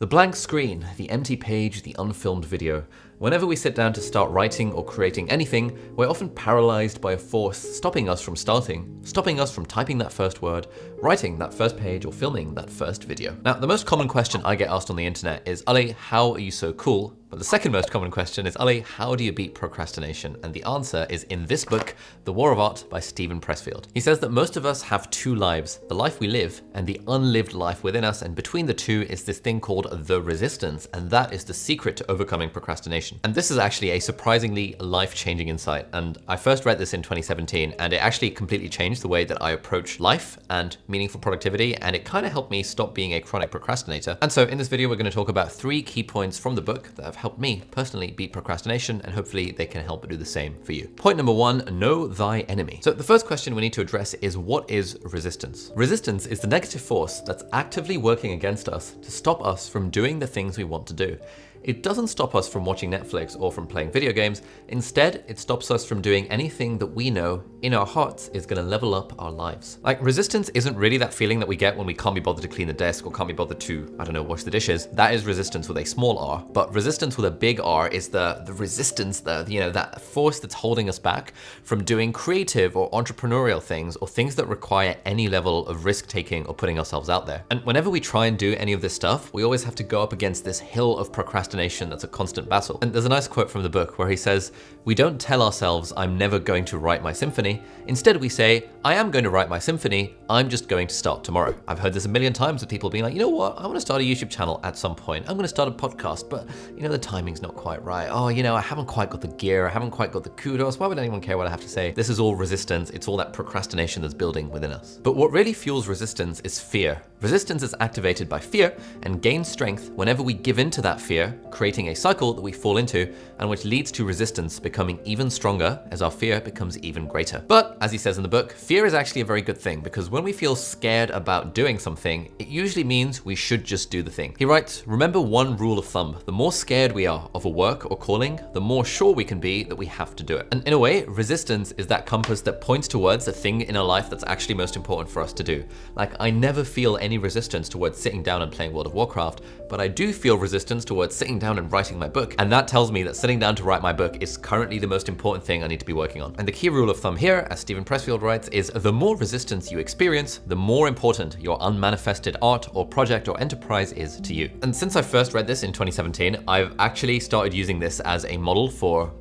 The blank screen, the empty page, the unfilmed video. Whenever we sit down to start writing or creating anything, we're often paralyzed by a force stopping us from starting, stopping us from typing that first word, writing that first page, or filming that first video. Now, the most common question I get asked on the internet is, Ali, how are you so cool? But the second most common question is, Ali, how do you beat procrastination? And the answer is in this book, The War of Art by Steven Pressfield. He says that most of us have two lives, the life we live and the unlived life within us. And between the two is this thing called the resistance. And that is the secret to overcoming procrastination. And this is actually a surprisingly life-changing insight. And I first read this in 2017, and it actually completely changed the way that I approach life and meaningful productivity. And it kind of helped me stop being a chronic procrastinator. And so in this video, we're going to talk about 3 key points from the book that have helped me personally beat procrastination, and hopefully they can help do the same for you. Point number 1, know thy enemy. So the first question we need to address is, what is resistance? Resistance is the negative force that's actively working against us to stop us from doing the things we want to do. It doesn't stop us from watching Netflix or from playing video games. Instead, it stops us from doing anything that we know in our hearts is gonna level up our lives. Like, resistance isn't really that feeling that we get when we can't be bothered to clean the desk or can't be bothered to, I don't know, wash the dishes. That is resistance with a small r. But resistance with a big R is the resistance, that force that's holding us back from doing creative or entrepreneurial things, or things that require any level of risk taking or putting ourselves out there. And whenever we try and do any of this stuff, we always have to go up against this hill of procrastination that's a constant battle. And there's a nice quote from the book where he says, "We don't tell ourselves I'm never going to write my symphony. Instead we say, I am going to write my symphony, I'm just going to start tomorrow." I've heard this a million times with people being like, you know what, I want to start a YouTube channel at some point. I'm going to start a podcast, but the timing's not quite right. Oh, I haven't quite got the gear. I haven't quite got the kudos. Why would anyone care what I have to say? This is all resistance. It's all that procrastination that's building within us. But what really fuels resistance is fear. Resistance is activated by fear and gains strength whenever we give in to that fear, creating a cycle that we fall into, and which leads to resistance becoming even stronger as our fear becomes even greater. But as he says in the book, fear is actually a very good thing, because when we feel scared about doing something, it usually means we should just do the thing. He writes, remember one rule of thumb: the more scared we are of a work or calling, the more sure we can be that we have to do it. And in a way, resistance is that compass that points towards the thing in our life that's actually most important for us to do. Like, I never feel any resistance towards sitting down and playing World of Warcraft, but I do feel resistance towards sitting down and writing my book. And that tells me that sitting down to write my book is currently the most important thing I need to be working on. And the key rule of thumb here, as Steven Pressfield writes, is the more resistance you experience, the more important your unmanifested art or project or enterprise is to you. And since I first read this in 2017, I've actually started using this as a model for,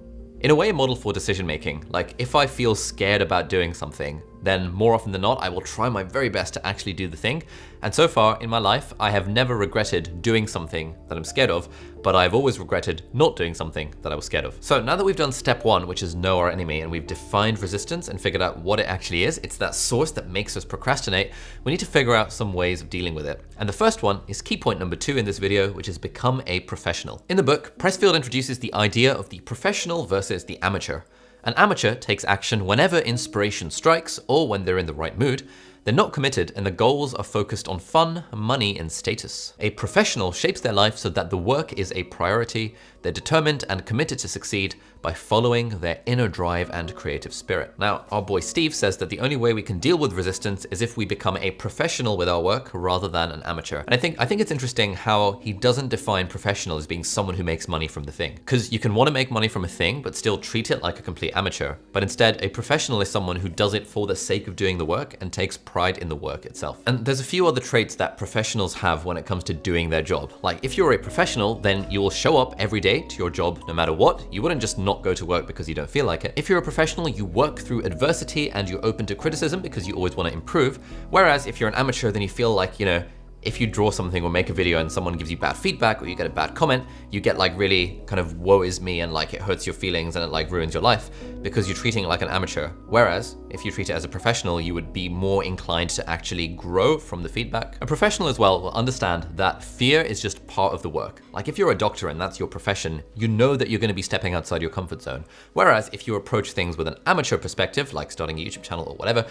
in a way, a model for decision making. Like, if I feel scared about doing something, then more often than not, I will try my very best to actually do the thing. And so far in my life, I have never regretted doing something that I'm scared of, but I've always regretted not doing something that I was scared of. So now that we've done step 1, which is know our enemy, and we've defined resistance and figured out what it actually is, it's that source that makes us procrastinate, we need to figure out some ways of dealing with it. And the first one is key point number 2 in this video, which is become a professional. In the book, Pressfield introduces the idea of the professional versus the amateur. An amateur takes action whenever inspiration strikes or when they're in the right mood. They're not committed, and the goals are focused on fun, money, and status. A professional shapes their life so that the work is a priority. They're determined and committed to succeed by following their inner drive and creative spirit. Now, our boy Steve says that the only way we can deal with resistance is if we become a professional with our work rather than an amateur. And I think it's interesting how he doesn't define professional as being someone who makes money from the thing. Because you can want to make money from a thing, but still treat it like a complete amateur. But instead, a professional is someone who does it for the sake of doing the work and takes pride in the work itself. And there's a few other traits that professionals have when it comes to doing their job. Like, if you're a professional, then you will show up every day to your job no matter what. You wouldn't just not go to work because you don't feel like it. If you're a professional, you work through adversity and you're open to criticism because you always want to improve. Whereas if you're an amateur, then you feel like, if you draw something or make a video and someone gives you bad feedback or you get a bad comment, you get like really kind of woe is me, and like it hurts your feelings and it like ruins your life because you're treating it like an amateur. Whereas if you treat it as a professional, you would be more inclined to actually grow from the feedback. A professional as well will understand that fear is just part of the work. Like, if you're a doctor and that's your profession, you know that you're going to be stepping outside your comfort zone. Whereas if you approach things with an amateur perspective, like starting a YouTube channel or whatever,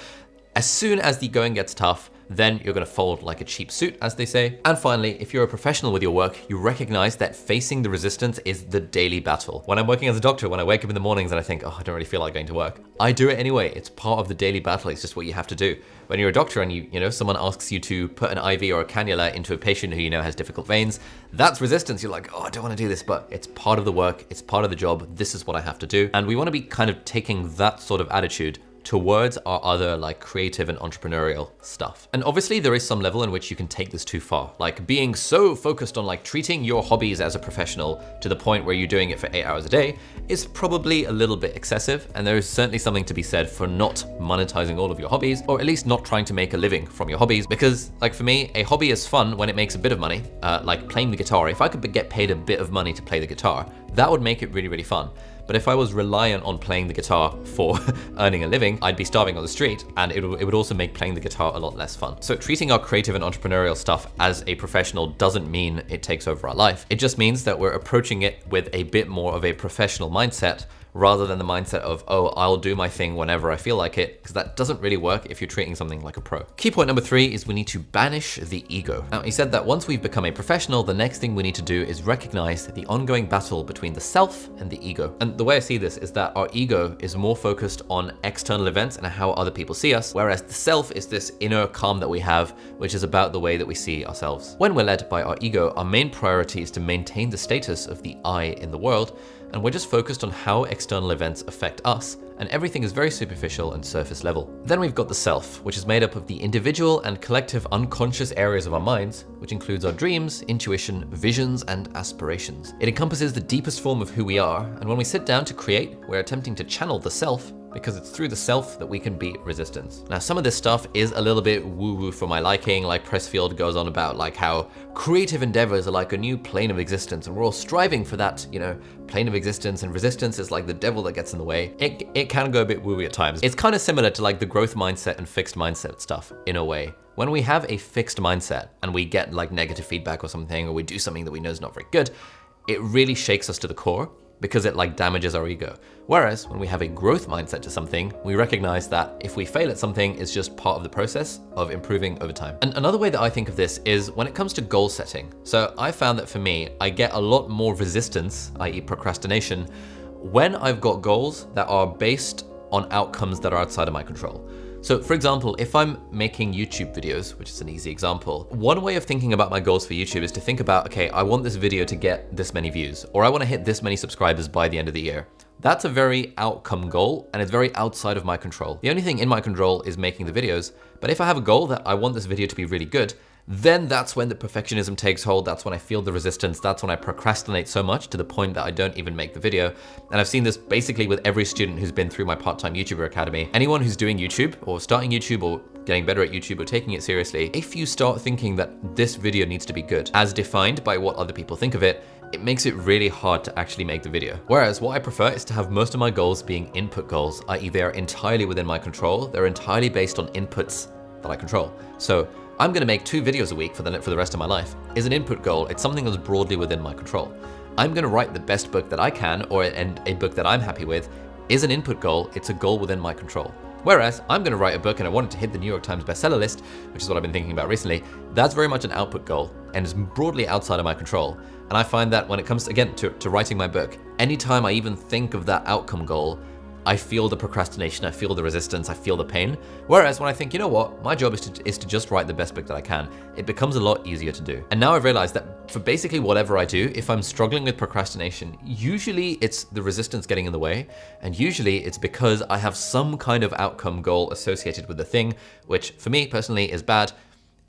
as soon as the going gets tough, then you're gonna fold like a cheap suit, as they say. And finally, if you're a professional with your work, you recognize that facing the resistance is the daily battle. When I'm working as a doctor, when I wake up in the mornings and I think, oh, I don't really feel like going to work, I do it anyway. It's part of the daily battle. It's just what you have to do. When you're a doctor and you know, someone asks you to put an IV or a cannula into a patient who you know has difficult veins, that's resistance. You're like, oh, I don't want to do this, but it's part of the work. It's part of the job. This is what I have to do. And we want to be kind of taking that sort of attitude towards our other like creative and entrepreneurial stuff. And obviously there is some level in which you can take this too far. Like being so focused on like treating your hobbies as a professional to the point where you're doing it for 8 hours a day is probably a little bit excessive. And there is certainly something to be said for not monetizing all of your hobbies, or at least not trying to make a living from your hobbies. Because like for me, a hobby is fun when it makes a bit of money, like playing the guitar. If I could get paid a bit of money to play the guitar, that would make it really, really fun. But if I was reliant on playing the guitar for earning a living, I'd be starving on the street, and it would also make playing the guitar a lot less fun. So treating our creative and entrepreneurial stuff as a professional doesn't mean it takes over our life. It just means that we're approaching it with a bit more of a professional mindset, rather than the mindset of, oh, I'll do my thing whenever I feel like it, because that doesn't really work if you're treating something like a pro. Key point number 3 is we need to banish the ego. Now, he said that once we've become a professional, the next thing we need to do is recognize the ongoing battle between the self and the ego. And the way I see this is that our ego is more focused on external events and how other people see us, whereas the self is this inner calm that we have, which is about the way that we see ourselves. When we're led by our ego, our main priority is to maintain the status of the I in the world, and we're just focused on how external events affect us, and everything is very superficial and surface level. Then we've got the self, which is made up of the individual and collective unconscious areas of our minds, which includes our dreams, intuition, visions, and aspirations. It encompasses the deepest form of who we are, and when we sit down to create, we're attempting to channel the self, because it's through the self that we can beat resistance. Now, some of this stuff is a little bit woo-woo for my liking. Like Pressfield goes on about like how creative endeavors are like a new plane of existence, and we're all striving for that, you know, plane of existence, and resistance is like the devil that gets in the way. It can go a bit woo-woo at times. It's kind of similar to like the growth mindset and fixed mindset stuff in a way. When we have a fixed mindset and we get like negative feedback or something, or we do something that we know is not very good, it really shakes us to the core, because it like damages our ego. Whereas when we have a growth mindset to something, we recognize that if we fail at something, it's just part of the process of improving over time. And another way that I think of this is when it comes to goal setting. So I found that for me, I get a lot more resistance, i.e. procrastination, when I've got goals that are based on outcomes that are outside of my control. So for example, if I'm making YouTube videos, which is an easy example, one way of thinking about my goals for YouTube is to think about, okay, I want this video to get this many views, or I want to hit this many subscribers by the end of the year. That's a very outcome goal, and it's very outside of my control. The only thing in my control is making the videos, but if I have a goal that I want this video to be really good, then that's when the perfectionism takes hold. That's when I feel the resistance. That's when I procrastinate so much to the point that I don't even make the video. And I've seen this basically with every student who's been through my part-time YouTuber Academy. Anyone who's doing YouTube or starting YouTube or getting better at YouTube or taking it seriously, if you start thinking that this video needs to be good, as defined by what other people think of it, it makes it really hard to actually make the video. Whereas what I prefer is to have most of my goals being input goals, i.e. they're entirely within my control. They're entirely based on inputs that I control. So I'm gonna make 2 videos a week for the rest of my life is an input goal. It's something that's broadly within my control. I'm gonna write the best book that I can, and a book that I'm happy with is an input goal. It's a goal within my control. Whereas I'm gonna write a book and I want it to hit the New York Times bestseller list, which is what I've been thinking about recently, that's very much an output goal and is broadly outside of my control. And I find that when it comes, again, to writing my book, anytime I even think of that outcome goal, I feel the procrastination, I feel the resistance, I feel the pain. Whereas when I think, you know what, my job is to just write the best book that I can, it becomes a lot easier to do. And now I've realized that for basically whatever I do, if I'm struggling with procrastination, usually it's the resistance getting in the way, and usually it's because I have some kind of outcome goal associated with the thing, which for me personally is bad.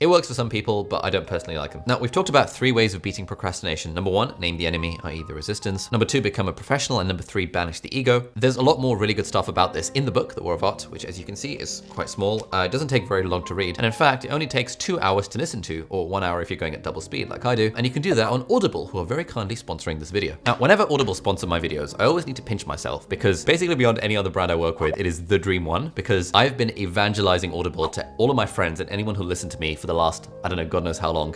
It works for some people, but I don't personally like them. Now, we've talked about 3 ways of beating procrastination. Number 1, name the enemy, i.e. the resistance. Number 2, become a professional. And number 3, banish the ego. There's a lot more really good stuff about this in the book, The War of Art, which as you can see is quite small. It doesn't take very long to read. And in fact, it only takes 2 hours to listen to, or 1 hour if you're going at double speed like I do. And you can do that on Audible, who are very kindly sponsoring this video. Now, whenever Audible sponsor my videos, I always need to pinch myself because basically beyond any other brand I work with, it is the dream one because I've been evangelizing Audible to all of my friends and anyone who listened to me for the last, I don't know, God knows how long.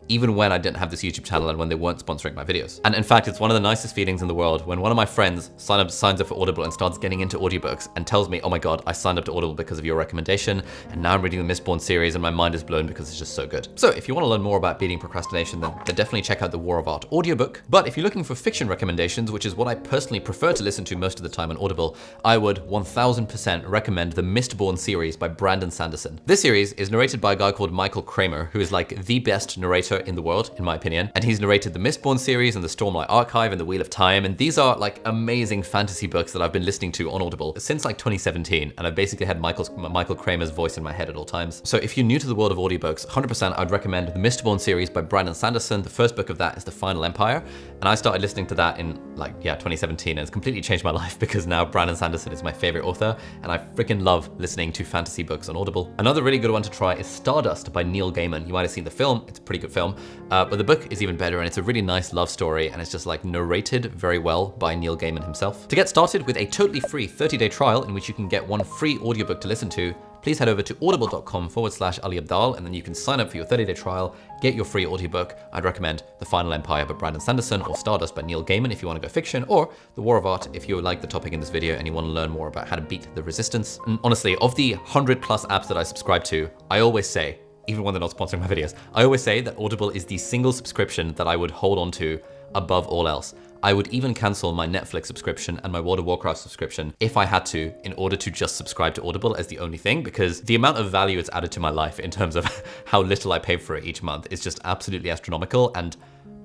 even when I didn't have this YouTube channel and when they weren't sponsoring my videos. And in fact, it's one of the nicest feelings in the world when one of my friends signs up for Audible and starts getting into audiobooks and tells me, oh my God, I signed up to Audible because of your recommendation, and now I'm reading the Mistborn series and my mind is blown because it's just so good. So if you want to learn more about beating procrastination, then definitely check out the War of Art audiobook. But if you're looking for fiction recommendations, which is what I personally prefer to listen to most of the time on Audible, I would 1000% recommend the Mistborn series by Brandon Sanderson. This series is narrated by a guy called Michael Kramer, who is like the best narrator in the world, in my opinion. And he's narrated the Mistborn series and the Stormlight Archive and the Wheel of Time. And these are like amazing fantasy books that I've been listening to on Audible since like 2017. And I've basically had Michael Kramer's voice in my head at all times. So if you're new to the world of audiobooks, 100% I'd recommend the Mistborn series by Brandon Sanderson. The first book of that is The Final Empire. And I started listening to that in 2017. And it's completely changed my life because now Brandon Sanderson is my favorite author. And I freaking love listening to fantasy books on Audible. Another really good one to try is Stardust by Neil Gaiman. You might have seen the film. It's a pretty good film. But the book is even better, and it's a really nice love story, and it's just like narrated very well by Neil Gaiman himself. To get started with a totally free 30-day trial in which you can get one free audiobook to listen to, please head over to audible.com/Ali Abdaal, and then you can sign up for your 30-day trial, get your free audiobook. I'd recommend The Final Empire by Brandon Sanderson, or Stardust by Neil Gaiman if you want to go fiction, or The War of Art if you like the topic in this video and you want to learn more about how to beat the resistance. And honestly, of the 100+ apps that I subscribe to, I always say, even when they're not sponsoring my videos, I always say that Audible is the single subscription that I would hold on to above all else. I would even cancel my Netflix subscription and my World of Warcraft subscription if I had to, in order to just subscribe to Audible as the only thing, because the amount of value it's added to my life in terms of how little I pay for it each month is just absolutely astronomical, and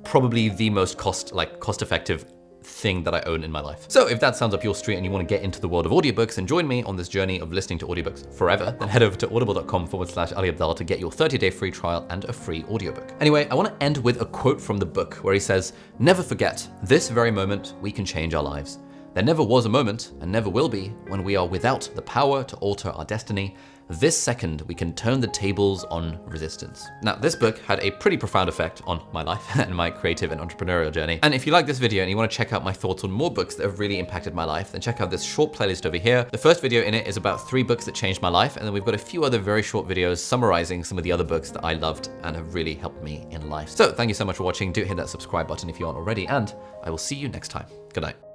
probably the most cost-effective thing that I own in my life. So if that sounds up your street and you want to get into the world of audiobooks and join me on this journey of listening to audiobooks forever, then head over to audible.com/Ali Abdaal to get your 30-day free trial and a free audiobook. Anyway, I want to end with a quote from the book where he says, "Never forget, this very moment we can change our lives. There never was a moment, and never will be, when we are without the power to alter our destiny. This second, we can turn the tables on resistance." Now, this book had a pretty profound effect on my life and my creative and entrepreneurial journey. And if you like this video and you want to check out my thoughts on more books that have really impacted my life, then check out this short playlist over here. The first video in it is about 3 books that changed my life, and then we've got a few other very short videos summarizing some of the other books that I loved and have really helped me in life. So thank you so much for watching. Do hit that subscribe button if you aren't already, and I will see you next time. Good night.